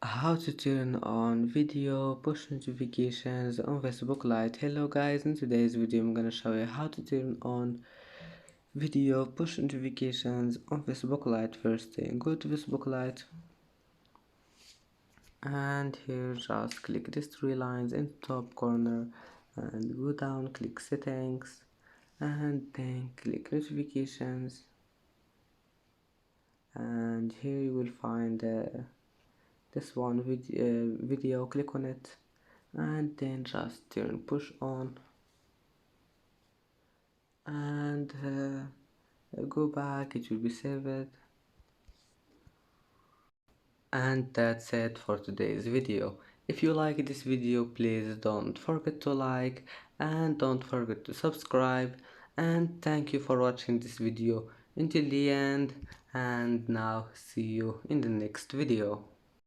How to turn on video push notifications on Facebook Lite. Hello guys, in today's video I'm gonna show you how to turn on video push notifications on Facebook Lite. First thing, go to Facebook Lite and here just click these three lines in the top corner and go down, click settings and then click notifications, and here you will find this one video. Click on it and then just turn push on and go back, it will be saved. And that's it for today's video. If you like this video, please don't forget to like and don't forget to subscribe, and thank you for watching this video until the end, and now see you in the next video.